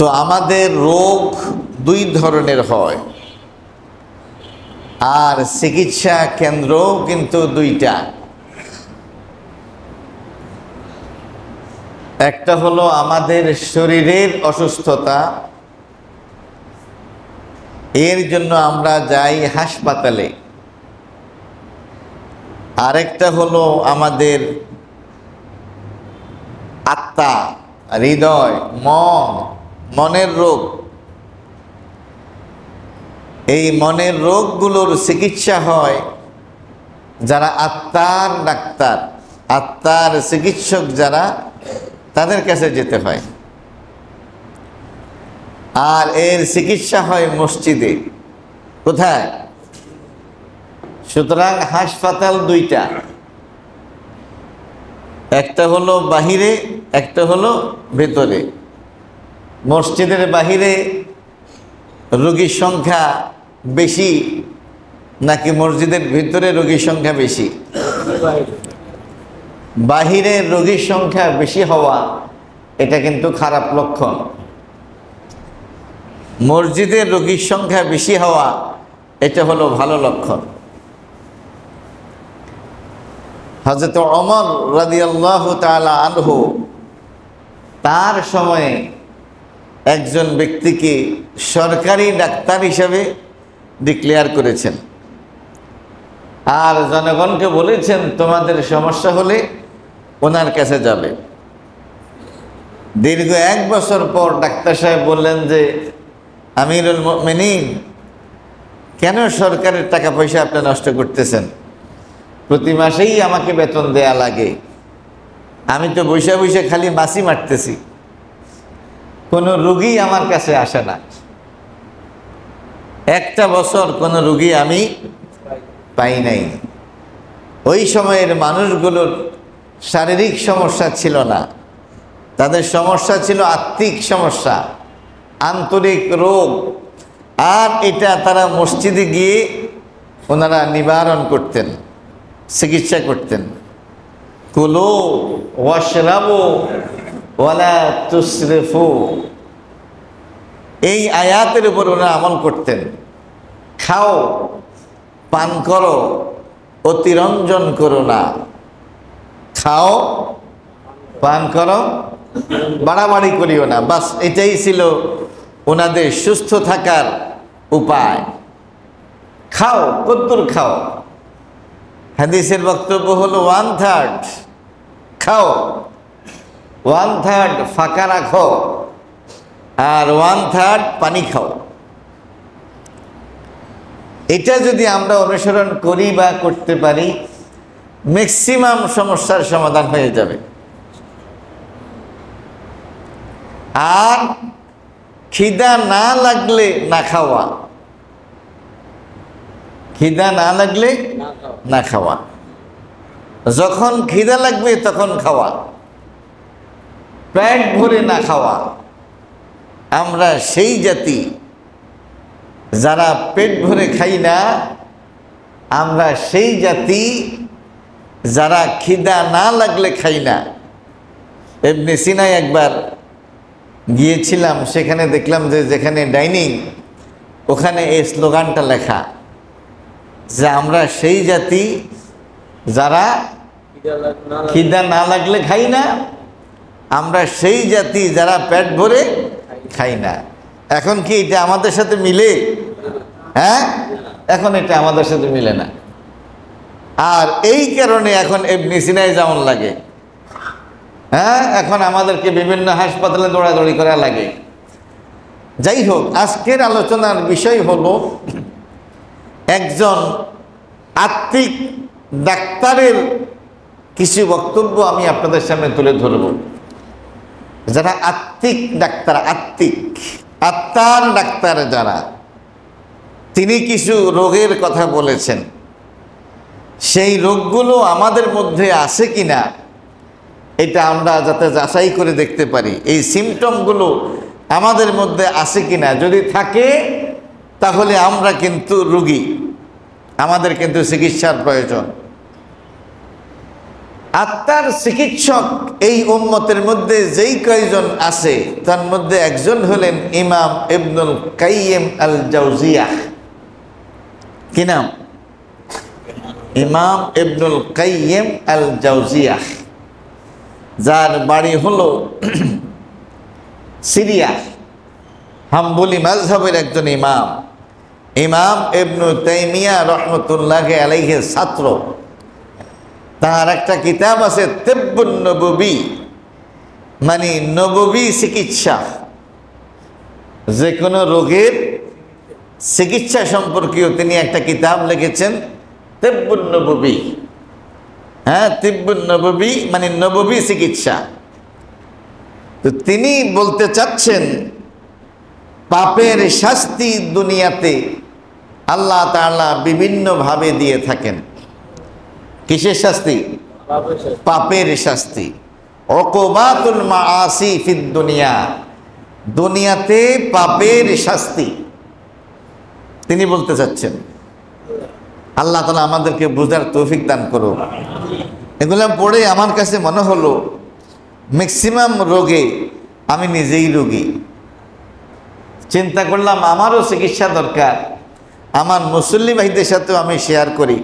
তো আমাদের রোগ দুই ধরনের হয়, আর চিকিৎসা কেন্দ্রও কিন্তু দুইটা। একটা হলো আমাদের শরীরের অসুস্থতা, এর জন্য আমরা যাই হাসপাতালে। আরেকটা হলো আমাদের আত্মা, হৃদয়, মনের রোগ। এই মনের রোগগুলোর চিকিৎসা হয় যারা আত্মার ডাক্তার, আত্মার চিকিৎসক যারা, তাদের কাছে যেতে হয়। আর এর চিকিৎসা হয় মসজিদে। কোথায়? সুতরাং হাসপাতাল দুইটা, একটা হলো বাহিরে, একটা হলো ভেতরে। মসজিদের বাহিরে রোগীর সংখ্যা বেশি নাকি মসজিদের ভিতরে রোগীর সংখ্যা বেশি? বাহিরে রোগীর সংখ্যা বেশি হওয়া এটা কিন্তু খারাপ লক্ষণ। মসজিদের রোগীর সংখ্যা বেশি হওয়া এটা হলো ভালো লক্ষণ। হযরত ওমর রাদিয়াল্লাহু তাআলা আনহু তার সময়ে একজন ব্যক্তিকে সরকারি ডাক্তার হিসেবে ডিক্লেয়ার করেছেন, আর জনগণকে বলেছেন তোমাদের সমস্যা হলে ওনার কাছে যাবে। দীর্ঘ 1 বছর পর ডাক্তার সাহেব বললেন যে আমিরুল মুমিনিন, কেন সরকারের টাকা পয়সা আপনি নষ্ট করতেছেন? প্রতি মাসেই আমাকে বেতন দেয়া লাগে, আমি তো বৈশা বৈশা খালি মাছি মারতেছি, কোনো রুগী আমার কাছে আসে না। 1টা বছর কোনো রুগী আমি পাই নাই। ওই সময়ের মানুষগুলোর শারীরিক সমস্যা ছিল না, তাদের সমস্যা ছিল আত্মিক সমস্যা, আন্তরিক রোগ। আর এটা তারা মসজিদে গিয়ে ওনারা নিবারণ করতেন, চিকিৎসা করতেন। কুলু ওয়াশরাবু ওয়ালা তুসরিফু, এই আয়াতের উপর ওনারা আমল করতেন। খাও, পান করো, অতিরঞ্জন করো না। খাও, পান করো, বাড়াবাড়ি করিও না। বাস এটাই ছিল ওনাদের সুস্থ থাকার উপায়। খাও, কদ্দুর খাও। হাদিসের বক্তব্য হলো 1/3 খাও, 1/3 ফাঁকা রাখো, আর 1/3 পানি খাও। এটা যদি আমরা অনুসরণ করি বা করতে পারি, ম্যাক্সিমাম সমস্যার সমাধান হয়ে যাবে। আর খিদা না লাগলে না খাওয়া, খিদা না লাগলে না খাওয়া। যখন খিদা লাগবে তখন খাওয়া, পেট ভরে না খাওয়া। আমরা সেই জাতি যারা পেট ভরে খাই না, আমরা সেই জাতি যারা খিদা না লাগলে খাই না। ইবনে সিনায় একবার গিয়েছিলাম, সেখানে দেখলাম যে যেখানে ডাইনিং, ওখানে এই স্লোগানটা লেখা যে আমরা সেই জাতি যারা খিদা না লাগলে খাই না, আমরা সেই জাতি যারা পেট ভরে খাই না। এখন কি এটা আমাদের সাথে মিলে? হ্যাঁ, এখন এটা আমাদের সাথে মিলে না। আর এই কারণে এখন ইবনে সিনায় যেমন লাগে, হ্যাঁ, এখন আমাদেরকে বিভিন্ন হাসপাতালে দৌড়াদৌড়ি করা লাগে। যাই হোক, আজকের আলোচনার বিষয় হলো একজন আত্মিক ডাক্তারের কিছু বক্তব্য আমি আপনাদের সামনে তুলে ধরব। যারা আত্মিক ডাক্তার, আত্মার ডাক্তার যারা, তিনি কিছু রোগের কথা বলেছেন। সেই রোগগুলো আমাদের মধ্যে আছে কিনা এটা আমরা যাতে যাচাই করে দেখতে পারি। এই সিমটমগুলো আমাদের মধ্যে আছে কিনা, যদি থাকে তাহলে আমরা কিন্তু রোগী, আমাদের কিন্তু চিকিৎসার প্রয়োজন। আত্মার চিকিৎসক এই উম্মতের মধ্যে যেই কয়জন আছে তার মধ্যে একজন হলেন ইমাম ইবনুল কাইয়িম আল জাওজিয়াহ। কি নাম? ইমাম ইবনুল কাইয়িম আল জাওজিয়াহ, যার বাড়ি হলো সিরিয়া। হাম্বলি মাযহাবের একজন ইমাম, ইমাম ইবনু তাইমিয়া রহমতুল্লাহি আলাইহির ছাত্র। তার একটা কিতাব আছে তিব্বুন নববী, মানে নববী চিকিৎসা, যে কোনো রোগের চিকিৎসা সম্পর্কীয় তিনি একটা কিতাব লিখেছেন, তিব্বুন নববী। হ্যাঁ, তিব্বুন নববী মানে নববী চিকিৎসা। তো তিনি বলতে চাচ্ছেন পাপের শাস্তি দুনিয়াতে আল্লাহ তাআলা বিভিন্নভাবে দিয়ে থাকেন। কিসের শাস্তি? পাপের শাস্তি। উকুবাতুল মাআসি ফিদ দুনিয়া, দুনিয়াতে পাপের শাস্তি তিনি বলতে চাচ্ছেন। আল্লাহ তাআলা আমাদেরকে বুঝার তৌফিক দান করুন। এগুলো পড়ে আমার কাছে মনে হলো ম্যাক্সিমাম রোগে আমি নিজেই রোগী। চিন্তা করলাম আমারও চিকিৎসা দরকার, আমার মুসল্লি ভাইদের সাথেও আমি শেয়ার করি।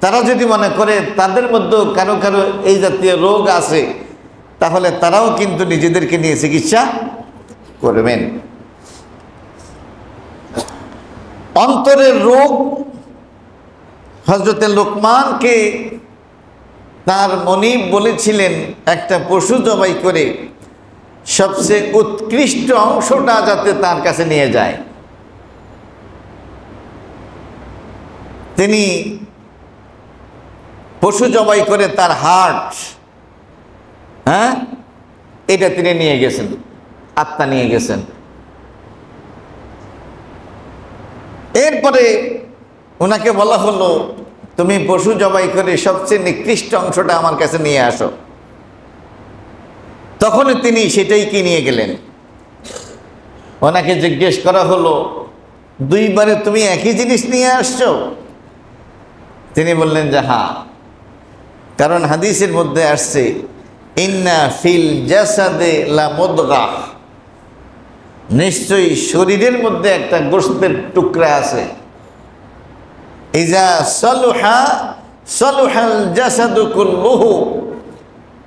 তারা যদি মনে করে তাদের মধ্যেও কারো কারো এই জাতীয় রোগ আছে, তাহলে তারাও কিন্তু নিজেদেরকে নিয়ে চিকিৎসা করবেন। অন্তরের রোগ হযরতে লোকমানকে তার মনিব বলেছিলেন একটা পশু জবাই করে সবচেয়ে উৎকৃষ্ট অংশটা যাতে তার কাছে নিয়ে যায়। তিনি পশু জবাই করে তার হার্ট, হ্যাঁ, এটা তিনি নিয়ে গেছেন, আত্মা নিয়ে গেছেন। এরপরে ওনাকে বলা হলো তুমি পশু জবাই করে সবচেয়ে নিকৃষ্ট অংশটা আমার কাছে নিয়ে আসো। তখনই তিনি সেটাই কি নিয়ে গেলেন। ওনাকে জিজ্ঞেস করা হলো দুইবারে তুমি একই জিনিস নিয়ে আসছো? তিনি বললেন যে হ্যাঁ, কারণ হাদিসের মধ্যে আসছে ইন্না ফিল জাসাদে লা মুদগাহ, নিশ্চয়ই শরীরের মধ্যে একটা গোশতের টুকরা আছে। ইজা সালুহা সালুহাল জাসাদু কুল্লুহু,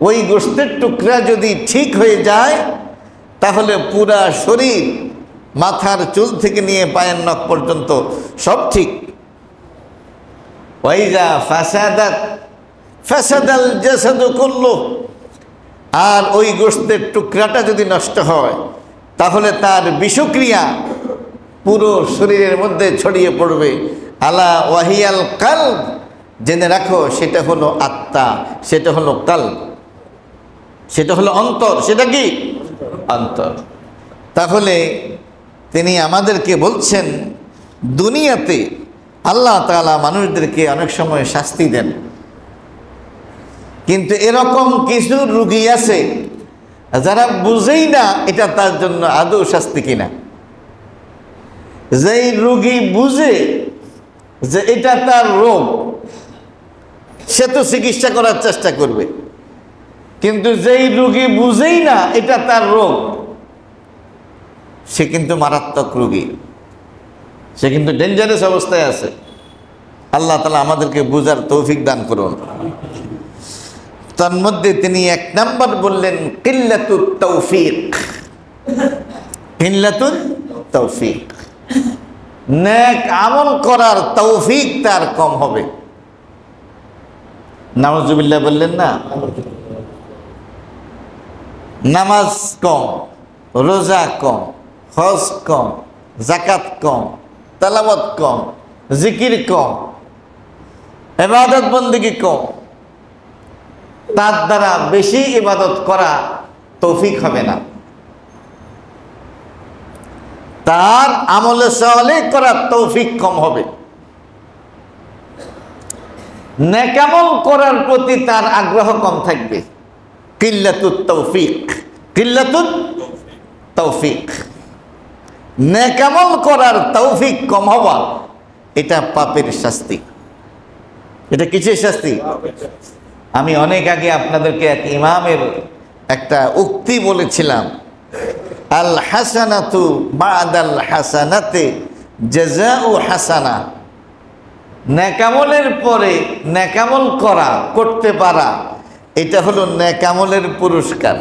ওই গোশতের টুকরা যদি ঠিক হয়ে যায় তাহলে পুরা শরীর, মাথার চুল থেকে নিয়ে পায়ের নখ পর্যন্ত সব ঠিক। ওয়াইজা ফাসাদাত ফাসাদাল জাসাদু কুল্লুহু, আর ওই গোশতের টুকরাটা যদি নষ্ট হয় তাহলে তার বিষক্রিয়া পুরো শরীরের মধ্যে ছড়িয়ে পড়বে। আলা ওয়াহিয়াল কালব, জেনে রাখো সেটা হলো আত্মা, সেটা হলো কালব, সেটা হলো অন্তর। সেটা কি? অন্তর। তাহলে তিনি আমাদেরকে বলছেন দুনিয়াতে আল্লাহ তাআলা মানুষদেরকে অনেক সময় শাস্তি দেন, কিন্তু এরকম কিছু রোগী আছে যারা বুঝেই না এটা তার জন্য আদৌ শাস্তি কিনা। যেই রোগী বুঝে যে এটা তার রোগ, সে তো চিকিৎসা করার চেষ্টা করবে, কিন্তু যেই রোগী বুঝেই না এটা তার রোগ, সে কিন্তু মারাত্মক রোগী, সে কিন্তু ডেঞ্জারাস অবস্থায় আছে। আল্লাহ তাআলা আমাদেরকে বুঝার তৌফিক দান করুন। তার মধ্যে তিনি এক নাম্বার বললেন কিল্লাতুত তৌফিক। কিল্লাতুত তৌফিক, নেক আমল করার তৌফিক তার কম হবে। নাউজুবিল্লাহ বললেন না? নামাজ কম, রোজা কম, হজ কম, যাকাত কম, তেলাওয়াত কম, জিকির কম, ইবাদত বন্দেগী কম, তার দ্বারা বেশি ইবাদত করা তৌফিক হবে না। তার আমলে সালেহ করার তৌফিক কম হবে। নেকামল করার প্রতি তার আগ্রহ কম থাকবে। কিল্লাতুত তৌফিক, কিল্লাতুত তৌফিক, নেকামল করার তৌফিক কম হওয়া, এটা পাপের শাস্তি। এটা কিসের শাস্তি? আমি অনেক আগে আপনাদেরকে এক ইমামের একটা উক্তি বলেছিলাম, আল হাসানাতু বাদাল হাসানাতে জাযাউ হাসানা। নেকামলের পরে নেকামল করতে পারা, এটা হলো নেকামলের পুরস্কার।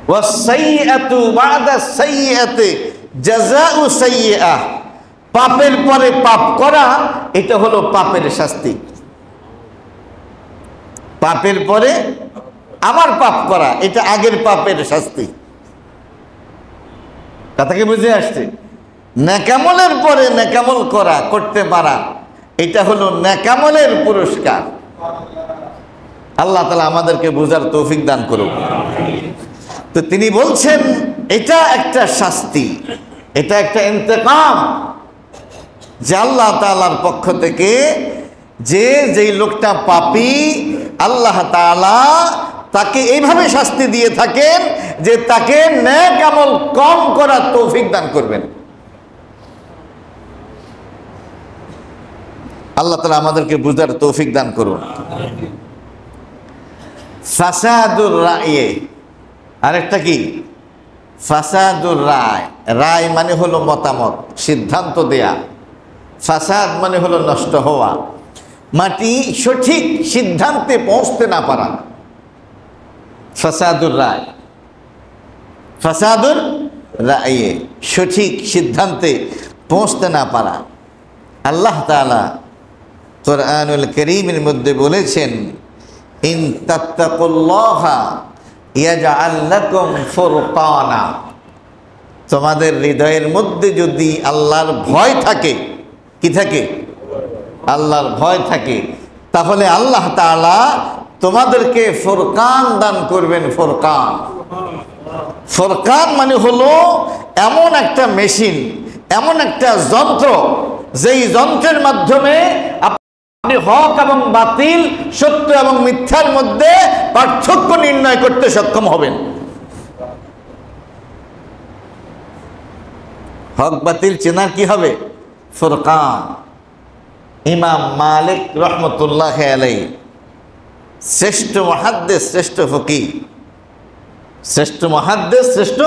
ওয়াসাইয়্যাতু বাদাস সাইয়্যাতি জাযাউ সাইয়্যাহ। পাপের পরে পাপ করা, এটা হলো পাপের শাস্তি। পাপের পরে আবার পাপ করা, এটা আগের পাপের শাস্তি। কথা কি বুঝে আসছে? নেকামলের পরে নেকামল করতে পারা, এটা হলো নেকামলের পুরস্কার। আল্লাহ তাআলা আমাদেরকে বুঝার তৌফিক দান করুক। তো তিনি বলছেন এটা একটা শাস্তি, এটা একটা ইন্তেকাম, যে আল্লাহ তাআলার পক্ষ থেকে যেই লোকটা পাপী, আল্লাহ তাআলা তাকে এইভাবে শাস্তি দিয়ে থাকেন যে তাকে নেক আমল কম করার তৌফিক দান করবেন। আল্লাহ তাআলা আমাদেরকে বুঝার তৌফিক দান করুন। ফাসাদুর রায়ে, আরেকটা কি? ফাসাদুর রায়। রায় মানে হলো মতামত, সিদ্ধান্ত দেয়া। ফাসাদ মানে হলো নষ্ট হওয়া, মাটি সঠিক সিদ্ধান্তে পৌঁছতে না পারা। ফাসাদুর রায়, ফাসাদুর রায়ে, সঠিক সিদ্ধান্তে পৌঁছতে না পারা। আল্লাহ তাআলা কুরআনুল কারীমের মধ্যে বলেছেন, ইন তাত্তাকুল্লাহা ইয়াজআল লাকুম ফুরকানা। তোমাদের হৃদয়ের মধ্যে যদি আল্লাহর ভয় থাকে, কি থাকে? আল্লাহর ভয় থাকে, তাহলে আল্লাহ তাআলা তোমাদেরকে ফুরকান দান করবেন। ফুরকান, ফুরকান মানে হলো এমন একটা মেশিন, এমন একটা যন্ত্র, যেই যন্ত্রের মাধ্যমে আপনি হক এবং বাতিল, সত্য এবং মিথ্যার মধ্যে পার্থক্য নির্ণয় করতে সক্ষম হবেন। হক বাতিল চেনার কি হবে? ফুরকান। ইমাম মালিক রহমতুল্লাহ আলাইহি, শ্রেষ্ঠ মুহাদ্দিস, শ্রেষ্ঠ ফকিহ, শ্রেষ্ঠ মুহাদ্দিস, শ্রেষ্ঠ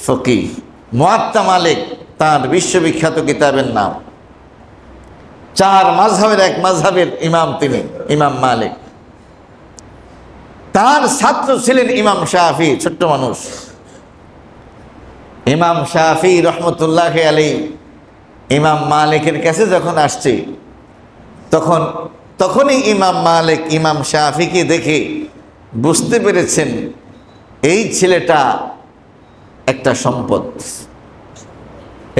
ফকিহ। মুয়াত্তা মালিক তার বিশ্ববিখ্যাত কিতাবের নাম। 4 মাযহাবের এক মাযহাবের ইমাম তিনি, ইমাম মালিক। তার ছাত্র ছিলেন ইমাম শাফি, ছোট্ট মানুষ। ইমাম শাফি রহমতুল্লাহ আলাইহি ইমাম মালিকের কাছে যখন আসছে, তখনই ইমাম মালিক ইমাম শাফিকে দেখে বুঝতে পেরেছেন এই ছেলেটা একটা সম্পদ।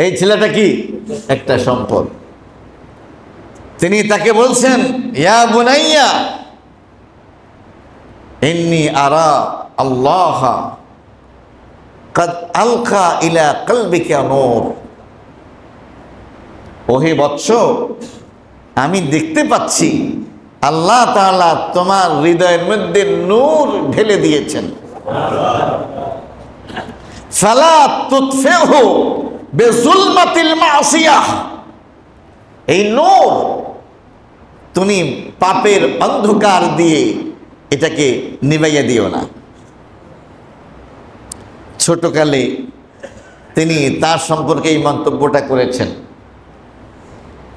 এই ছেলেটা কি? একটা সম্পদ। তিনি তাকে বলছেন, ইয়া বুনাইয়া ইন্নী আরা আল্লাহ কাদ আলকা ইলা কলবিকা নূর। ওহে বৎস, আমি দেখতে পাচ্ছি আল্লাহ তাআলা তোমার হৃদয়ের মধ্যে নূর ঢেলে দিয়েছেন। ফালা তুতফিহু বিযুলমাতিল মাসিয়াহ। এই নূর তুমি পাপের অন্ধকার দিয়ে এটাকে নিভাইয়া দিও না। ছোটকালে তিনি তার সম্পর্কে এই মন্তব্যটা করেছেন।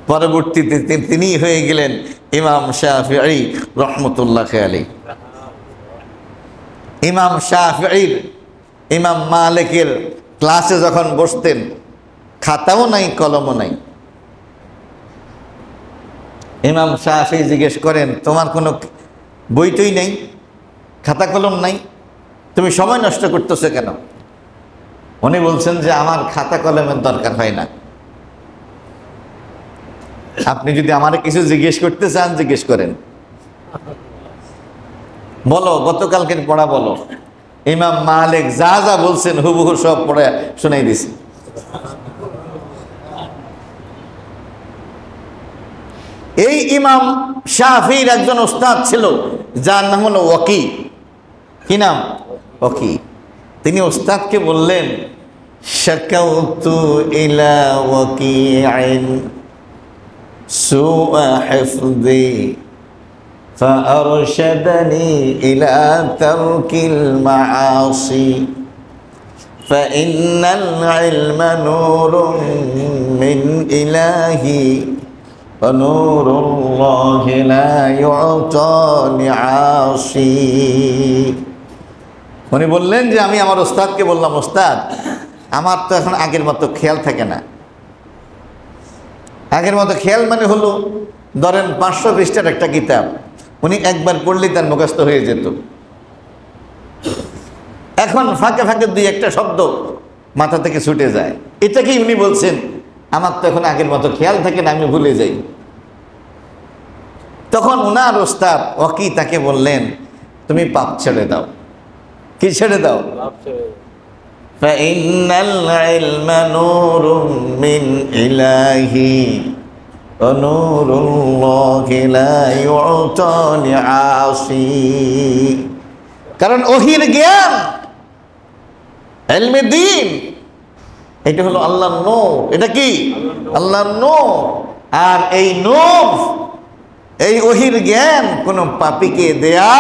পরবর্তীতে তিনি হয়ে গেলেন ইমাম শাফিঈ রহমতুল্লাহ আলাইহি। ইমাম শাফিঈর, ইমাম মালিকের ক্লাসে যখন বসতেন, খাতাও নাই, কলমও নাই। ইমাম শাফিঈ জিজ্ঞেস করেন, তোমার কোনো বইটই নেই, খাতা কলম নাই, তুমি সময় নষ্ট করতেছো কেন? উনি বলছেন যে আমার খাতা কলমের দরকার হয় না। আপনি যদি আমারে কিছু জিজ্ঞেস করতে চান, জিজ্ঞেস করেন, বলো, গতকালকের পড়া বলো। ইমাম মালিক যা যা বলছেন হুবহু সব পড়ে শোনাই দিছি। এই ইমাম শাফিঈর একজন ওস্তাদ ছিল, যার নাম হলো ওয়াকি। কি নাম? ওয়াকি। তিনি ওস্তাদকে বললেন, শাকাউতু ইলা ওয়াকিইন সুআ হিফযি فأرشدني إلى ترك المعاصي فإن العلم نور من إلهي ونور الله لا يعطى لعاصي। উনি বললেন যে আমি আমার ওস্তাদকে বললাম, ওস্তাদ আমার তো এখন আগের মতো খেয়াল থাকে না। আগের মতো খেয়াল মানে হলো ধরেন 500 পৃষ্ঠার একটা কিতাব উনি একবার পড়লেই তার মুখস্থ হয়ে যেত। এখন ফাঁকে ফাঁকে দুই একটা শব্দ মাথা থেকে ছুটে যায়। এটাকেই উনি বলছেন আমার তো এখন আগের মতো খেয়াল থাকে না, আমি ভুলে যাই। তখন উনার ওস্তাদ ওয়াকি তাকে বললেন, তুমি পাপ ছেড়ে দাও। কি ছেড়ে দাও? فإن العلم نور من إلهي ونور الله لا يعطى لعاصي। কারণ ওহির জ্ঞান, ইলমে দ্বীন, এটা হলো আল্লাহর নূর। এটা কি? আল্লাহর নূর। আর এই নূর, এই ওহির জ্ঞান কোন পাপীকে দেয়া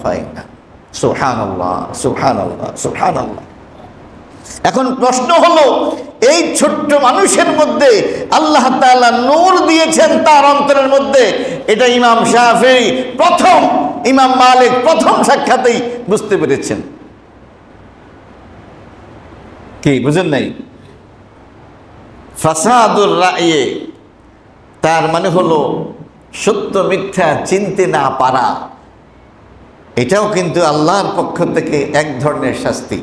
হয় না। সুবহানাল্লাহ, সুবহানাল্লাহ, সুবহানাল্লাহ। এখন প্রশ্ন হলো, এই ছোট্ট মানুষের মধ্যে আল্লাহ তাআলা নূর দিয়েছেন তার অন্তরের মধ্যে, এটা ইমাম শাফিঈ প্রথম, ইমাম মালিক প্রথম সাক্ষাতেই বুঝতে পেরেছেন। কি বুঝেন নাই? ফাসাদুর রায়ে, তার মানে হলো সত্য মিথ্যা চিনতে না পারা। এটাও কিন্তু আল্লাহর পক্ষ থেকে এক ধরনের শাস্তি।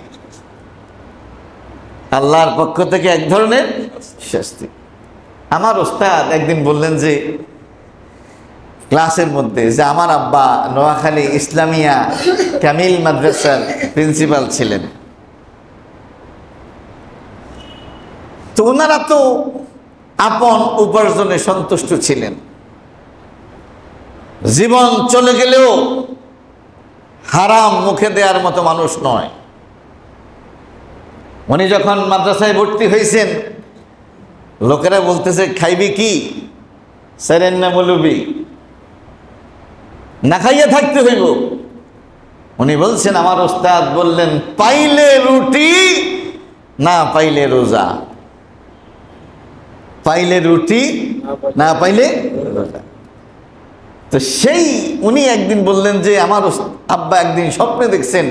আল্লাহর পক্ষ থেকে এক ধরনের শাস্তি। আমার ওস্তাদ একদিন বললেন যে ক্লাসের মধ্যে, যে আমার আব্বা নোয়াখালী ইসলামিয়া কামিল মাদ্রাসার প্রিন্সিপাল ছিলেন। তো ওনারা তো আপন উপার্জনে সন্তুষ্ট ছিলেন, জীবন চলে গেলেও হারাম মুখে দেওয়ার মতো মানুষ নয়। উনি যখন মাদ্রাসায় ভর্তি হয়েছেন, লোকেরা বলতেছে খাইবি কি, সেরেন না বলবি, না খাইয়া থাকতে হইব। উনি বলছেন, আমার ওস্তাদ বললেন, পাইলে রুটি না পাইলে রোজা। পাইলে রুটি না পাইলে রোজা। তো সেই উনি একদিন বললেন যে আমার আব্বা একদিন স্বপ্নে দেখছেন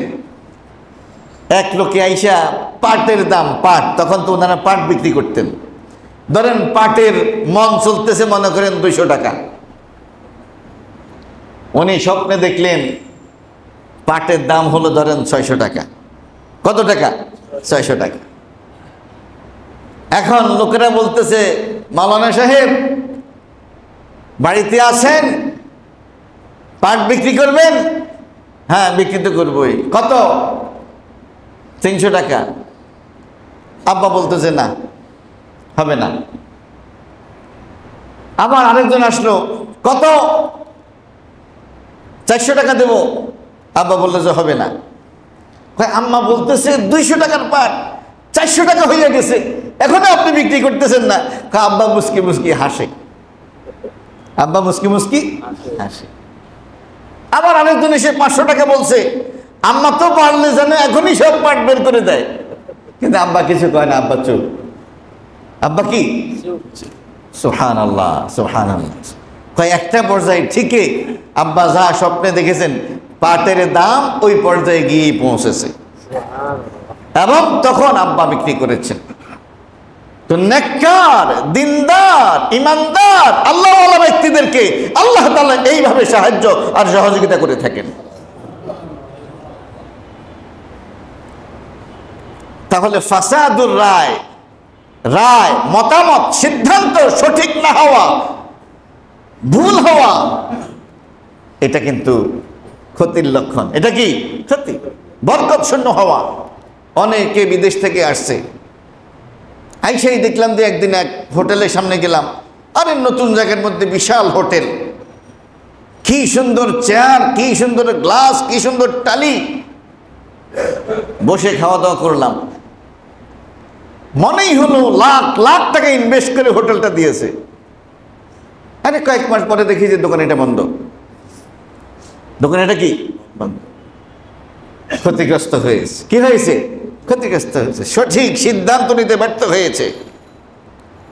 এক লোকে আইসা পাটের দাম, পাট, তখন তো ওনারা পাট বিক্রি করতেন, ধরেন পাটের মন চলতেছে মনে করেন 200 টাকা। উনি স্বপ্নে দেখলেন পাটের দাম হলো ধরেন 600 টাকা। কত টাকা? 600 টাকা। এখন লোকেরা বলতেছে, মাওলানা সাহেব বাড়িতে আছেন, পাট বিক্রি করবেন? হ্যাঁ বিক্রি তো করবোই। কত? 300 টাকা। আব্বা বলতেছে না, হবে না। আবার আরেকজন আসলো, কত? 400 টাকা দেব। আব্বা বললো যে হবে না। আম্মা বলতেছে 200 টাকার পাট 400 টাকা হয়ে গেছে, এখনো আপনি বিক্রি করতেছেন না। আব্বা মুস্কি মুস্কি হাসে। আব্বা মুস্কি মুস্কি হাসে। আবার আরেকজন এসে 500 টাকা বলছে। আম্মা তো পারলে জানে এখনই সব পাট বের করে দেয়, কিন্তু আব্বা কিছু কয় না, আব্বা চুপ। আব্বা কি? সুবহানাল্লাহ, সুবহানাল্লাহ। কয় একটা পর্যায়ে ঠিকই আব্বা যা স্বপ্নে দেখেছেন পাটের দাম ওই পর্যায়ে গিয়ে পৌঁছেছে, এবং তখন আব্বা বিক্রি করেছেন। তো নেককার, দিনদার, ইমানদার, আল্লাহওয়ালা ব্যক্তিদেরকে আল্লাহ তাআলা এইভাবে সাহায্য আর সহযোগিতা করে থাকেন। তাহলে ফাসাদুর রায়, রায় মতামত সিদ্ধান্ত সঠিক না হওয়া, ভুল হওয়া, এটা কিন্তু ক্ষতির লক্ষণ। এটা কি ক্ষতি? বরকত শূন্য হওয়া। অনেকে বিদেশ থেকে আসছে, আইসাই দেখলাম যে একদিন এক হোটেলের সামনে গেলাম, আরে নতুন জায়গার মধ্যে বিশাল হোটেল, কি সুন্দর চেয়ার, কি সুন্দর গ্লাস, কি সুন্দর টালি, বসে খাওয়া দাওয়া করলাম। মনেই হলো লাখ লাখ টাকা ইনভেস্ট করে হোটেলটা দিয়েছে। আরে কয়েক মাস পরে দেখি যে দোকান এটা বন্ধ। দোকান এটা কি বন্ধ, ক্ষতিগ্রস্ত হয়েছে। কি হয়েছে? ক্ষতিগ্রস্ত হয়েছে, সঠিক সিদ্ধান্ত নিতে ব্যর্থ হয়েছে।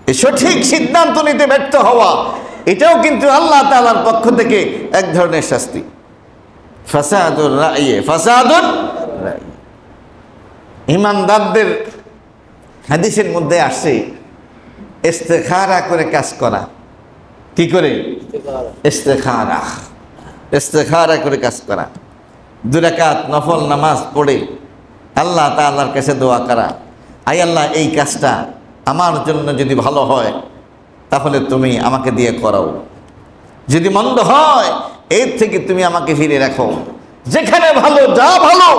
এই সঠিক সিদ্ধান্ত নিতে ব্যর্থ হওয়া এটাও কিন্তু আল্লাহ তাআলার পক্ষ থেকে এক ধরনের শাস্তি। ফাসাদুর রায়ে, ফাসাদুর রায়ে। ঈমানদারদের হাদিসের মধ্যে আসে ইস্তেখারা করে কাজ করা। কি করে? ইস্তেখারা, ইস্তেখারা করে কাজ করা। 2 রাকাত নফল নামাজ পড়ে আল্লাহ তাআলার কাছে দোয়া করা, আয় আল্লাহ এই কাজটা আমার জন্য যদি ভালো হয় তাহলে তুমি আমাকে দিয়ে করাও, যদি মন্দ হয় এর থেকে তুমি আমাকে ফিরে রাখো, যেখানে ভালো যা ভালো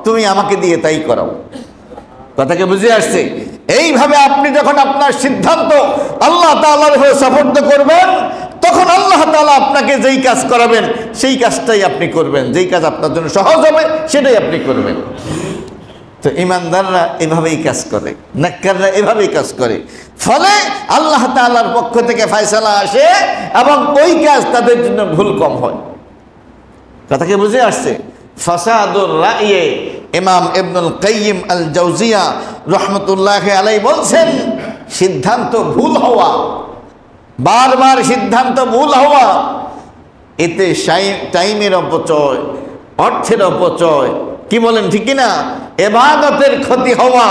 তুমি আমাকে দিয়ে তাই করাও। কথাকে বুঝে আসছে? এইভাবে আপনি যখন আপনার সিদ্ধান্ত আল্লাহ তাআলার হয়ে সাপোর্ট করবেন, তখন আল্লাহ তাআলা আপনাকে যেই কাজ করাবেন সেই কাজটাই আপনি করবেন, যেই কাজ আপনার জন্য সহজ হবে সেটাই আপনি করবেন। তো ঈমানদাররা এভাবেই কাজ করে, নেককাররা এভাবেই কাজ করে, ফলে আল্লাহ তাআলার পক্ষ থেকে ফয়সালা আসে এবং ওই কাজ তাদের জন্য ভুল কম হয়। কথাকে বুঝে আসছে? ফাসাদুর রায়ে, ইমাম ইবনুল কাইয়িম আল জাওজিয়া রহমতুল্লাহি আলাইহি বলছেন, সিদ্ধান্ত ভুল হওয়া, বারবার সিদ্ধান্ত ভুল হওয়া, এতে টাইমের অপচয়, অর্থের অপচয়, কি বলেন ঠিক কিনা, ইবাদতের ক্ষতি হওয়া,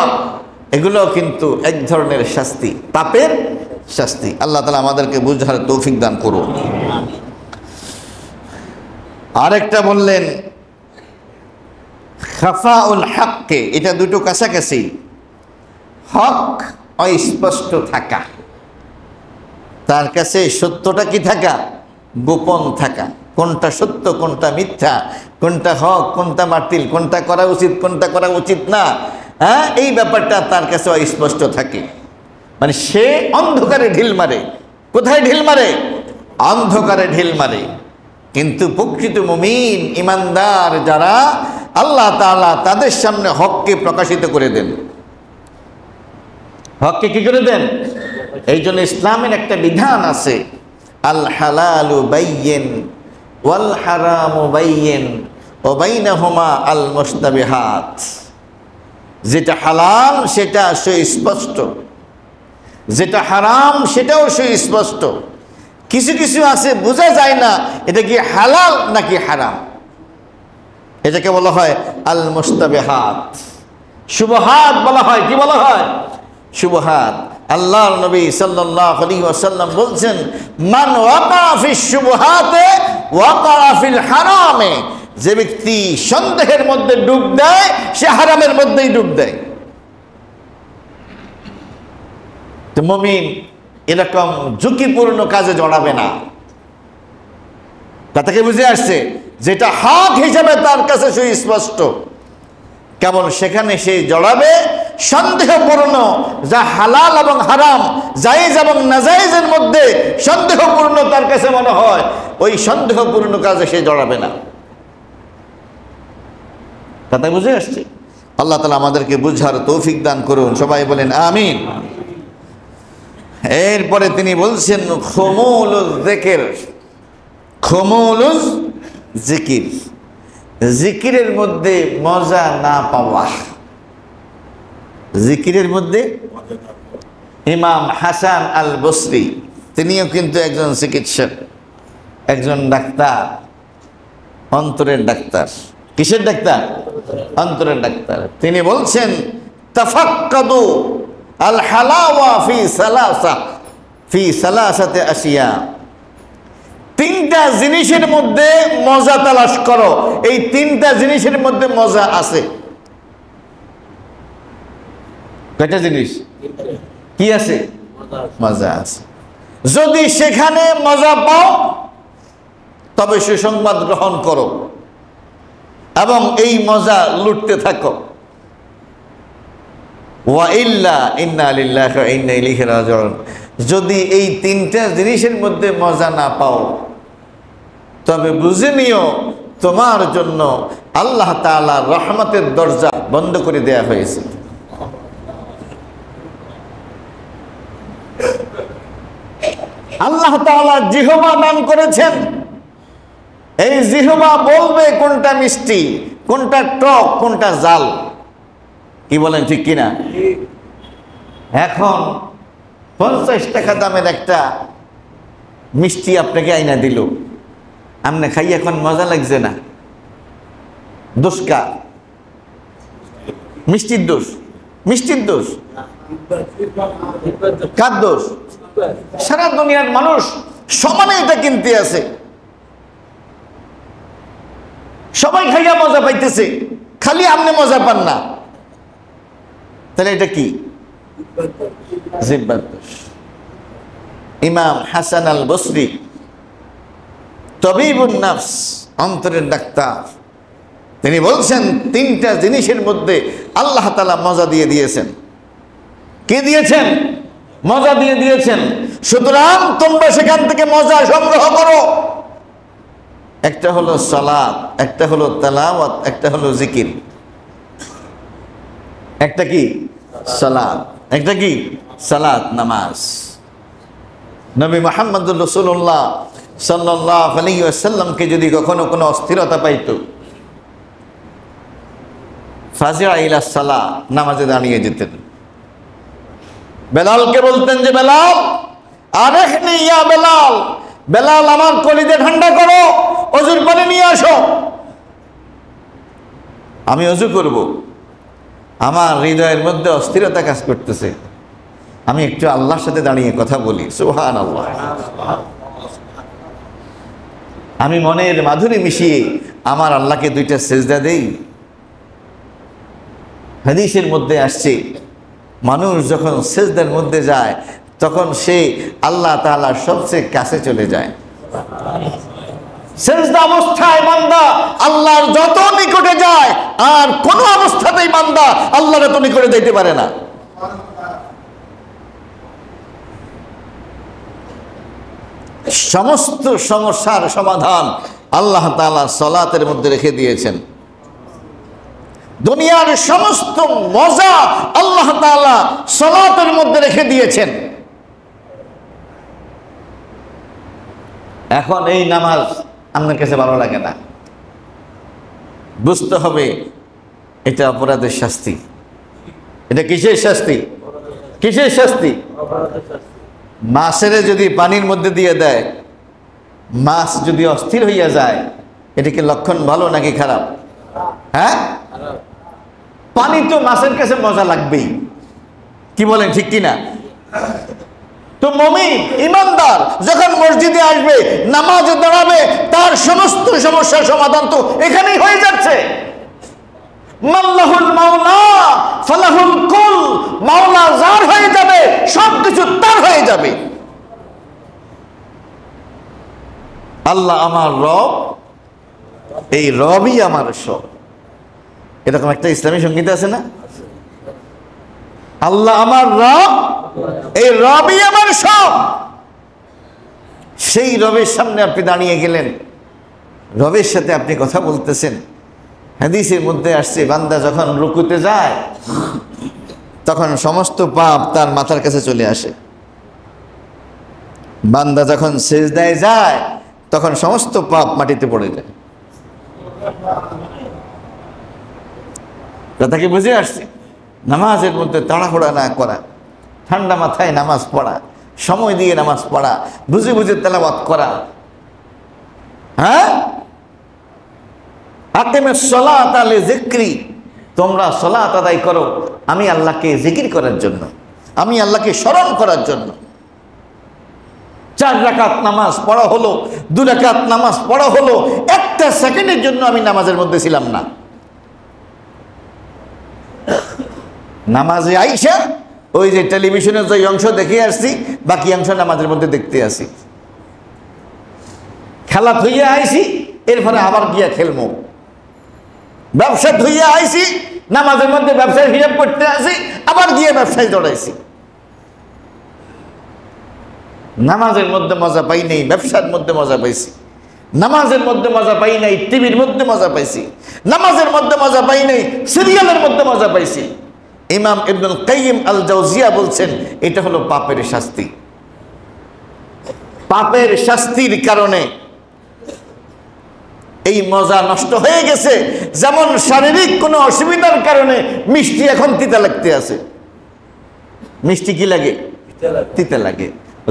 এগুলো কিন্তু এক ধরনের শাস্তি, পাপের শাস্তি। আল্লাহ তাআলা আমাদেরকে বুঝার তৌফিক দান করুন। আরেকটা বললেন খাফাউল হককে, এটা দুটো কাছাকাছি। হক অস্পষ্ট থাকা, তার কাছে সত্যটা কি থাকা, গোপন থাকা, কোনটা সত্য কোনটা মিথ্যা, কোনটা হক কোনটা বাতিল, কোনটা করা উচিত কোনটা করা উচিত না, হ্যাঁ, এই ব্যাপারটা তার কাছে অস্পষ্ট থাকে। মানে সে অন্ধকারে ঢিল মারে। কোথায় ঢিল মারে? অন্ধকারে ঢিল মারে। কিন্তু প্রকৃত মুমিন ইমানদার যারা, আল্লাহ তাআলা তাদের সামনে হককে প্রকাশিত করে দেন। হককে কি করে দেন? এই জন্য ইসলামের একটা বিধান আছে, আল হালালু বাইয়িন ওয়াল হারামু বাইয়িন ওয়া বাইনাহুমা আল মুশতাবিহাত। যেটা হালাল সেটা সুস্পষ্ট, যেটা হারাম সেটাও সুস্পষ্ট। কিছু কিছু আছে বোঝা যায় না এটা কি হালাল নাকি হারাম, এটাকে বলা হয় আল মুশতাবিহাত, শুবহাত বলা হয়। কি বলা হয়? শুবহাত। আল্লাহর নবী সাল্লাল্লাহু আলাইহি ওয়াসাল্লাম বলছেন, মান ওয়াকা ফিশ শুবহাতে ওয়াকা ফিল হারামে। যে ব্যক্তি সন্দেহের মধ্যে ডুব দেয় সে হারামের মধ্যেই ডুব দেয়। তো মুমিন এরকম ঝুঁকিপূর্ণ কাজে জড়াবে না। তা থেকে বুঝে আসছে যেটা হক হিসাবে তার কাছে সুস্পষ্ট, কেবল সেখানে সে জড়াবে। সন্দেহপূর্ণ যা হালাল এবং হারাম, জায়েজ এবং নাজায়েজের মধ্যে সন্দেহপূর্ণ তার কাছে মনে হয়, ওই সন্দেহপূর্ণ কাজে সে জড়াবে না। কথা বুঝে আসছে? আল্লাহ তাআলা আমাদেরকে বুঝার তৌফিক দান করুন, সবাই বলেন আমিন। এরপরে তিনি বলছেন খুমুলুজ যিকির, খুমুলুজ যিকির, জিকিরের মধ্যে মজা না পাওয়া। জিকিরের মধ্যে ইমাম হাসান আল বসরি তিনিও কিন্তু একজন চিকিৎসক, একজন ডাক্তার, অন্তরের ডাক্তার। কিসের ডাক্তার? অন্তরের ডাক্তার। তিনি বলছেন তাফাক্কাদু আল হালাওয়া ফি সালাসাতি আশিয়া। 3টা জিনিসের মধ্যে মজা তালাশ করো, এই 3টা জিনিসের মধ্যে মজা আছে। কয়টা জিনিস? কি আছে? মজা আছে। যদি সেখানে মজা পাও তবে সুসংবাদ গ্রহণ করো এবং এই মজা লুটতে থাকো। ওয়া ইল্লা ইন্না লিল্লাহি ওয়া ইন্না ইলাইহি রাজিউন। যদি এই 3টা জিনিসের মধ্যে মজা না পাও তবে বুঝে নিও তোমার জন্য আল্লাহ তাআলার রহমতের দরজা বন্ধ করে দেয়া হয়েছে। আল্লাহ তাআলা জিহ্বা দান করেছেন, এই জিহ্বা বলবে কোনটা মিষ্টি, কোনটা টক, কোনটা জাল। কি বলেন, ঠিক কিনা? এখন 50 টাকা দামের একটা মিষ্টি আপনাকে আইনা দিল, আপনি খাই এখন মজা লাগছে না, দোষ কার? মিষ্টির দোষ? মিষ্টির দোষ? কার দোষ? সারা দুনিয়ার মানুষ সমানে এটা কিনতে আছে, সবাই খাইয়া মজা পাইতেছে, খালি আপনি মজা পান না, তাহলে এটা কি? জিহ্বার দোষ। ইমাম হাসান আল বসরি, তবিবুন নফস, অন্তরের ডাক্তার, তিনি বলছেন 3টা জিনিসের মধ্যে আল্লাহ তাআলা মজা দিয়ে দিয়েছেন। কি দিয়েছেন? মজা দিয়ে দিয়েছেন। সুতরাং তোমরা সেখান থেকে মজা সংগ্রহ করো। একটা হলো সালাত, একটা হলো তেলাওয়াত, একটা হলো জিকির। একটা কি? সালাত। একটা কি? সালাত, নামাজ। নবী মুহাম্মদুর রাসূলুল্লাহ সাল্লাল্লাহু আলাইহি ওয়াসাল্লামকে যদি কখনো কোনো অস্থিরতা পাইতো, ফাজিআ ইলা সালাহ, নামাজে দাঁড়িয়ে যেতেন। বেলালকে বলতেন যে বেলাল, আরেহনি ইয়া বেলাল, বেলাল আমার কলিজা ঠান্ডা করো, ওযুর পানি নিয়ে আসো, আমি ওযু করব, আমার হৃদয়ের মধ্যে অস্থিরতা কাজ করতেছে, আমি একটু আল্লাহর সাথে দাঁড়িয়ে কথা বলি। সুবহানাল্লাহ। আমি মনের মাধুরী মিশিয়ে আমার আল্লাহকে 2টা সেজদা দেই। হাদিসের মধ্যে আসছে, মানুষ যখন সেজদার মধ্যে যায় তখন সে আল্লাহ তাআলার সবচেয়ে কাছে চলে যায়। সেজদা অবস্থায় বান্দা আল্লাহর যত নিকটে যায়, আর কোন অবস্থাতেই বান্দা আল্লাহর এত নিকটে যাইতে পারে না। সমস্ত সমস্যার সমাধান আল্লাহ তাআলা সালাতের মধ্যে রেখে দিয়েছেন। দুনিয়ার সমস্ত মজা আল্লাহ তাআলা সালাতের মধ্যে রেখে দিয়েছেন। এখন এই নামাজ আপনার কাছে ভালো লাগে না, বুঝতে হবে এটা অপরাধের শাস্তি। এটা কিসের শাস্তি? কিসের শাস্তি? মাছের যদি পানির মধ্যে দিয়ে দেয়, মাছ যদি অস্থির হইয়া যায়, এটা কি লক্ষণ ভালো নাকি খারাপ? হ্যাঁ, পানি তো মাছের কাছে মজা লাগবেই। কি বলেন, ঠিক কিনা? তো মুমিন ইমানদার যখন মসজিদে আসবে, নামাজে দাঁড়াবে, তার সমস্ত সমস্যার সমাধান তো এখানেই হয়ে যাচ্ছে। মাল্লাহুল মাওলা ফালাহুল কুল, মাওলা যার হয়ে যাবে সবকিছু তার হয়ে যাবে। আল্লাহ আমার রব, এই রবই আমার সব। এরকম একটা ইসলামী সঙ্গীত আছে না? আল্লাহ আমার রব, এই রবই আমার সব। সেই রবের সামনে আপনি দাঁড়িয়ে গেলেন, রবের সাথে আপনি কথা বলতেছেন। হাদিসের মধ্যে আসছে, বান্দা যখন রুকুতে যায় তখন সমস্ত পাপ তার মাথার কাছে চলে আসে। বান্দা যখন সিজদায় যায় তখন সমস্ত পাপ মাটিতে পড়ে যায়। কথা কি বুঝে আসছে? নামাজের মধ্যে তাড়াহুড়া না করা, ঠান্ডা মাথায় নামাজ পড়া, সময় দিয়ে নামাজ পড়া, বুঝে বুঝে তেলাওয়াত করা। হ্যাঁ, আকিমিস সালাতা লিযিকরি, তোমরা সালাত আদায় করো আমি আল্লাহকে জিকির করার জন্য, আমি আল্লাহকে স্মরণ করার জন্য। 4 রাকাত নামাজ পড়া হলো, 2 রাকাত নামাজ পড়া হলো, একটা সেকেন্ডের জন্য আমি নামাজের মধ্যে ছিলাম না। নামাজে আইসা ওই যে টেলিভিশনের যে অংশ দেখে আসছি, বাকি অংশ নামাজের মধ্যে দেখতে আসি। খেলা ধুইয়া আইসি, এরপরে আবার গিয়া খেলবো। ব্যবসা ধুইয়া আইসি, নামাজের মধ্যে ব্যবসায় হিসাব করতে আসি, আবার গিয়ে ব্যবসায় দৌড়াইছি। নামাজের মধ্যে মজা পাই নাই, ব্যবসার মধ্যে মজা পাইছি। নামাজের মধ্যে মজা পাই নাই, টিভির মধ্যে মজা পাইছি। নামাজের মধ্যে মজা পাই নাই, সিরিয়ালের মধ্যে মজা পাইছি। ইমাম ইবনুল কাইয়িম আল জাওজিয়া বলছেন, এটা হলো পাপের শাস্তি। পাপের শাস্তির কারণে এই মজা নষ্ট হয়ে গেছে। যেমন শারীরিক কোনো অসুবিধার কারণে মিষ্টি এখন তিতা লাগতে আছে। মিষ্টি কি লাগে? তিতা লাগে।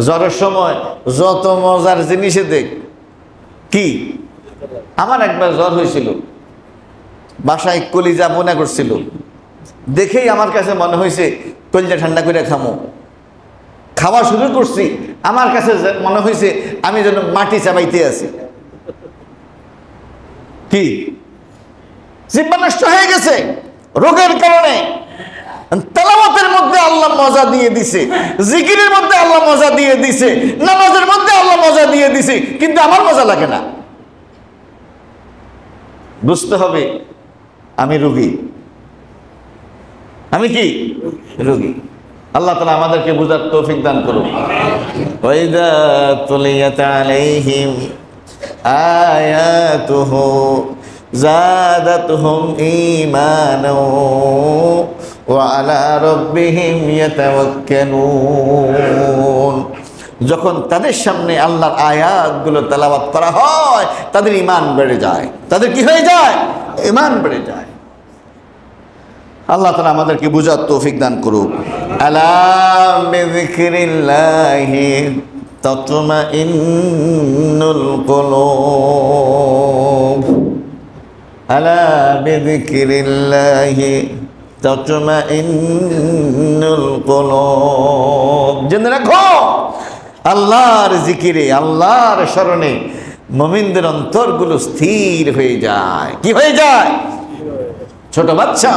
জ্বরের সময় যত মজার জিনিসে দেখ কি। আমার একবার জ্বর হয়েছিল, বাসায় কলিজা বোনা করছিল, দেখেই আমার কাছে মনে হয়েছে কলিজা ঠান্ডা করে খামো। খাওয়া শুরু করছি, আমার কাছে মনে হয়েছে আমি যেন মাটি চাবাইতে আছি। কি জিহ্বা নষ্ট হয়ে গেছে রোগের কারণে। তেলাওয়াতের মধ্যে আল্লাহ মজা দিয়ে দিছে, জিকিরের মধ্যে আল্লাহ মজা দিয়ে দিছে, নামাজের মধ্যে আল্লাহ মজা দিয়ে দিছে, কিন্তু আমার মজা লাগে না। বুঝতে হবে আমি রোগী। আমি কি রোগী? আল্লাহ তাআলা আমাদেরকে বুঝার তৌফিক দান করুন। ওয়াইদা তুলিয়াত আলাইহিম আয়াতুহু যাদাতুহুম ঈমানাও ওয়া আলা রাব্বিহিম ইয়াতাওয়াক্কালুন। যখন তাদের সামনে আল্লাহর আয়াতগুলো তেলাওয়াত করা হয়, তাদের ঈমান বেড়ে যায়। তাদের কি হয়ে যায়? ঈমান বেড়ে যায়। আল্লাহ তাআলা আমাদেরকে বুঝার তৌফিক দান করুক। আলা বিযিকরিল্লাহি তাতমাইন্নুল কুলুব। আলা বিযিকরিল্লাহি তাতমাইন্নুল কুলুব। জেনে রাখো, আল্লাহর জিকিরে, আল্লাহর স্মরণে মুমিনদের অন্তরগুলো স্থির হয়ে যায়। কি হয়ে যায়? ছোট বাচ্চা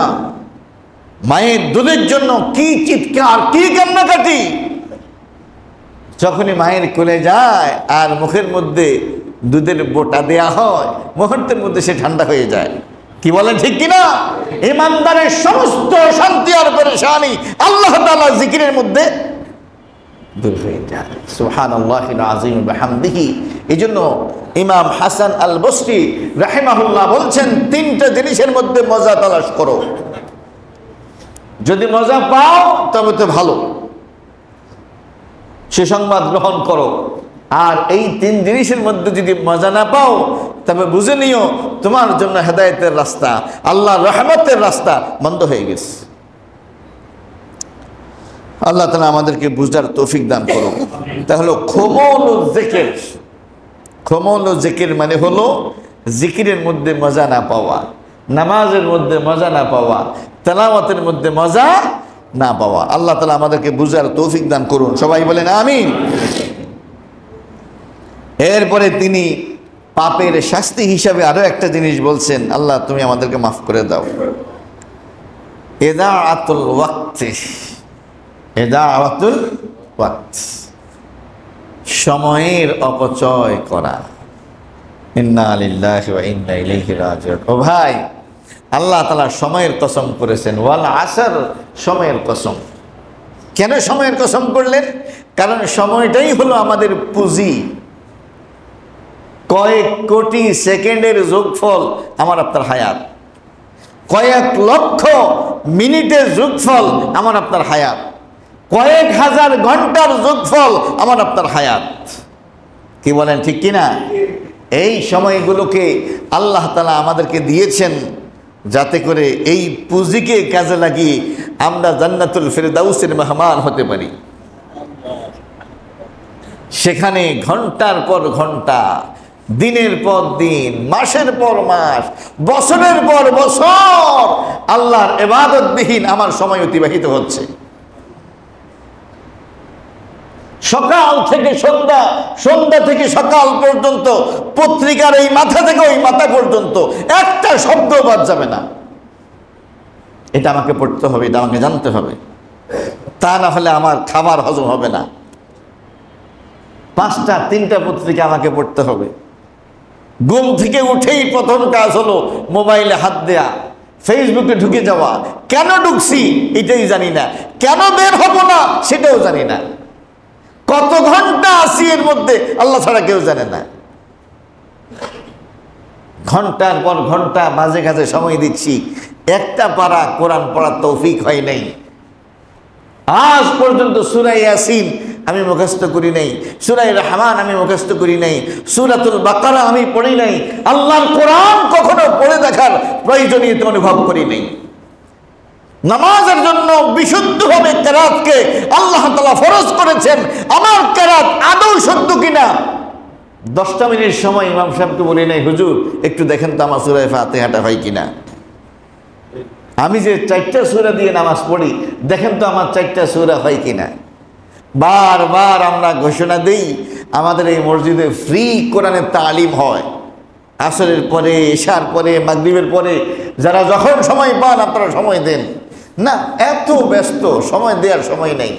মায়ের দুধের জন্য কি চিৎকার, কি কান্নাকাটি। যখনই মায়ের কোলে যায় আর মুখের মধ্যে দুধের বোটা দেয়া হয়, মুহূর্তের মধ্যে সে ঠান্ডা হয়ে যায়। কি বলেন ঠিক কিনা? ইমানদারের সমস্ত শান্তি আর পেরেশানি আল্লাহ তাআলা জিকিরের মধ্যে দূর হয়ে যায়। সুবহানাল্লাহিল আযীম ওয়া বিহামদিহি। এজন্য ইমাম হাসান আল বসরি রাহিমাহুল্লাহ বলছেন, তিনটা জিনিসের মধ্যে মজা তালাশ করো। যদি মজা পাও তবে তো ভালো, সে সংবাদ গ্রহণ করো। আর এই তিন জিনিসের মধ্যে যদি মজা না পাও, তবে বুঝে নিও তোমার জন্য হেদায়েতের রাস্তা, আল্লাহর রহমতের রাস্তা বন্ধ হয়ে গেছে। আল্লাহ তাআলা আমাদেরকে বুঝার তৌফিক দান করুন। তাহলে খুমুলুল জিকির, খুমুলুল জিকির মানে হলো জিকিরের মধ্যে মজা না পাওয়া, নামাজের মধ্যে মজা না পাওয়া, তেলাওয়াতের মধ্যে মজা না পাওয়া। আল্লাহ তাআলা আমাদেরকে বুঝার তৌফিক দান করুন। সবাই বলেন আমিন। এরপরে তিনি পাপের শাস্তি হিসাবে আরো একটা জিনিস বলছেন, আল্লাহ তুমি আমাদেরকে মাফ করে দাও। ইদাআতুল ওয়াক্ত, ইদাআতুল ওয়াক্ত, সময়ের অপচয় করা। ইন্না লিল্লাহি ওয়া ইন্না ইলাইহি রাজিউন। ও ভাই, আল্লাহ তাআলা সময়ের কসম করেছেন, ওয়াল আসর, সময়ের কসম। কেন সময়ের কসম করলেন? কারণ সময়টাই হলো আমাদের পুঁজি। কয়েক কোটি সেকেন্ডের যোগফল আমার আপনার হায়াত, কয়েক লক্ষ মিনিটের যোগফল আমার আপনার হায়াত, কয়েক হাজার ঘন্টার যোগফল আমার আপনার হায়াত। কি বলেন ঠিক কিনা? এই সময়গুলোকে আল্লাহ তাআলা আমাদেরকে দিয়েছেন যাতে করে এই পুঁজিকে কাজে লাগিয়ে আমরা জান্নাতুল ফেরদাউসের মেহমান হতে পারি। সেখানে ঘন্টার পর ঘন্টা, দিনের পর দিন, মাসের পর মাস, বছরের পর বছর আল্লাহর ইবাদতবিহীন আমার সময় অতিবাহিত হচ্ছে। সকাল থেকে সন্ধ্যা, সন্ধ্যা থেকে সকাল পর্যন্ত পত্রিকার এই মাথা থেকে ওই মাথা পর্যন্ত একটা শব্দ বাদ যাবে না। এটা আমাকে পড়তে হবে, এটা আমাকে জানতে হবে, তা না হলে আমার খাবার হজম হবে না। 5টা 3টা পত্রিকা আমাকে পড়তে হবে। ঘুম থেকে উঠেই প্রথম কাজ হলো মোবাইলে হাত দেয়া, ফেসবুকে ঢুকে যাওয়া। কেন ঢুকছি এটাই জানি না, কেন বের হবো না সেটাও জানি না। কত ঘন্টা আছি এর মধ্যে আল্লাহ ছাড়া কেউ জানে না। ঘন্টার পর ঘন্টা মাঝে কাজে সময় দিচ্ছি, একটা পারা কোরআন পড়ার তৌফিক হয় নাই। আজ পর্যন্ত সূরা ইয়াসিন আমি মুখস্থ করি নাই, সূরা রহমান আমি মুখস্থ করি নাই, সূরাতুল বাকারা আমি পড়ি নাই, আল্লাহর কোরআন কখনো পড়ে দেখার প্রয়োজনীয়তা অনুভব করি নাই। নামাজের জন্য বিশুদ্ধভাবে কেরাতকে আল্লাহ তাআলা ফরজ করেছেন, আমার কেরাত আদৌ শুদ্ধ কিনা 10টা মিনিট সময় ইমাম সাহেবকে বলি নাই, হুজুর একটু দেখেন তো আমার সূরা ফাতিহাটা হয় কিনা। আমি যে 4টা সূরা দিয়ে নামাজ পড়ি, দেখেন তো আমার 4টা সূরা হয় কিনা। বারবার আমরা ঘোষণা দেই, আমাদের এই মসজিদে ফ্রি কোরআনের তালিম হয়, আসরের পরে, ইশার পরে, মাগরিবের পরে, যারা যখন সময় পান আপনারা সময় দেন না। এত ব্যস্ত, সময় দেওয়ার সময় নেই।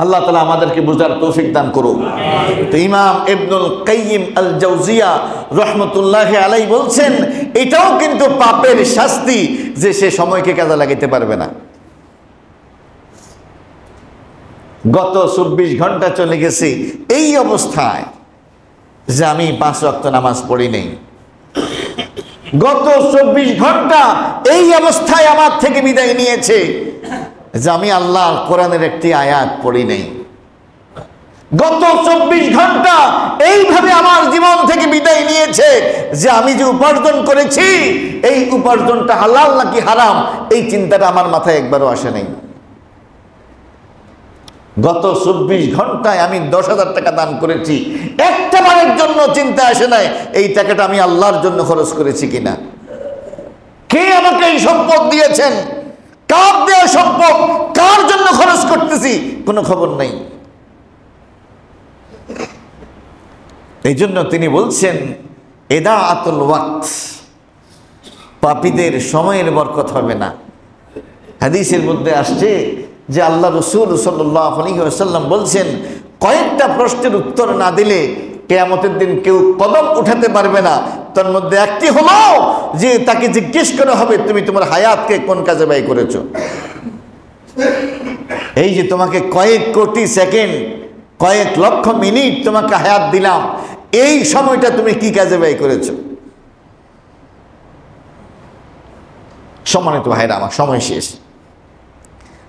আল্লাহ তাআলা আমাদেরকে বুঝার তৌফিক দান করুন। তো ইমাম ইবনুল কাইয়িম আল জাওজিয়া রহমতুল্লাহি আলাইহি বলছেন, এটাও কিন্তু পাপের শাস্তি যে সে সময়কে কাজে লাগাইতে পারবে না। গত 24 ঘন্টা চলে গেছে এই অবস্থায় যে আমি 5 ওয়াক্ত নামাজ পড়ি নাই। গত 24 ঘন্টা এই অবস্থায় আমার থেকে বিদায় নিয়েছে যে আমি আল্লাহর কোরআনের একটি আয়াত পড়ি নাই। গত 24 ঘন্টা এইভাবে আমার জীবন থেকে বিদায় নিয়েছে যে আমি যে উপার্জন করেছি এই উপার্জনটা হালাল নাকি হারাম এই চিন্তাটা আমার মাথায় একবারও আসে নাই। গত 24 ঘন্টায় আমি 10,000 টাকা দান করেছি, একটা বারের জন্য চিন্তা আসে নাই এই টাকাটা আমি আল্লাহর জন্য খরচ করেছি কিনা। কে আমাকে এই সম্পদ দিয়েছেন, কার দেওয়া সম্পদ, কার জন্য খরচ করতেছি কোনো খবর নাই। এই জন্য তিনি বলছেন ইদাআতুল ওয়াক্ত, পাপীদের সময়ের বরকত হবে না। হাদিসের মধ্যে আসছে যে আল্লাহ রাসূল সাল্লাল্লাহু আলাইহি ওয়াসাল্লাম বলছেন, কয়েকটা প্রশ্নের উত্তর না দিলে কিয়ামতের দিন কেউ কদম উঠাতে পারবে না। তার মধ্যে একটি হলো যে তাকে জিজ্ঞেস করা হবে তুমি তোমার হায়াতকে কোন কাজে ব্যয় করেছো। এই যে তোমাকে কয়েক কোটি সেকেন্ড, কয়েক লক্ষ মিনিট তোমাকে হায়াত দিলাম, এই সময়টা তুমি কি কাজে ব্যয় করেছো। সম্মানিত ভাইরা আমার, সময় শেষ।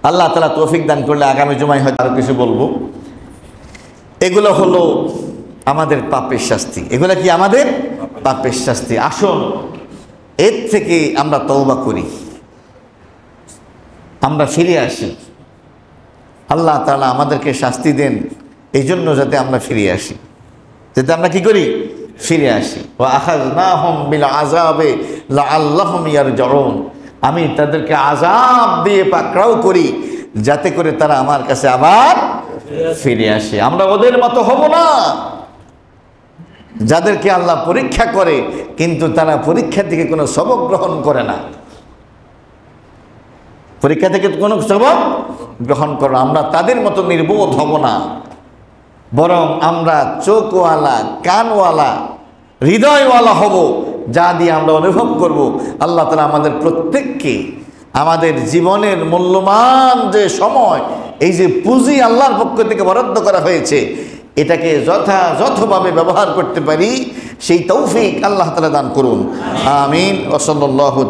আল্লাহ তাআলা তৌফিক দান করলে আগামী জুমায় হয়তো আরো কিছু বলবো। এগুলো হলো আমাদের পাপের শাস্তি। এগুলো কি আমাদের পাপের শাস্তি। আসুন এর থেকে আমরা তওবা করি, আমরা ফিরে আসি। আল্লাহ তাআলা আমাদেরকে শাস্তি দেন এই জন্য যাতে আমরা ফিরে আসি, যাতে আমরা কি করি, ফিরে আসি। ওয়া আখাযনাহুম বিল আযাবে লাআল্লাহুম ইয়ারজিউন, আমি তাদেরকে আযাব দিয়ে পাকড়াও করি যাতে করে তারা আমার কাছে আবার ফিরে আসে। আমরা ওদের মতো হব না যাদেরকে আল্লাহ পরীক্ষা করে কিন্তু তারা পরীক্ষা থেকে কোনো সবক গ্রহণ করে না। পরীক্ষা থেকে কোনো সবক গ্রহণ করে, আমরা তাদের মতো নির্বোধ হব না, বরং আমরা চোখওয়ালা, কানওয়ালা, হৃদয়ওয়ালা হব, যা দিয়ে আমরা অনুভব করব আল্লাহ তাআলা আমাদের প্রত্যেককে আমাদের জীবনের মূল্যবান যে সময়, এই যে পুঁজি আল্লাহর পক্ষ থেকে বরাদ্দ করা হয়েছে, এটাকে যথাযথভাবে ব্যবহার করতে পারি সেই তৌফিক আল্লাহ তাআলা দান করুন। আমিন। ওয়া সাল্লাল্লাহু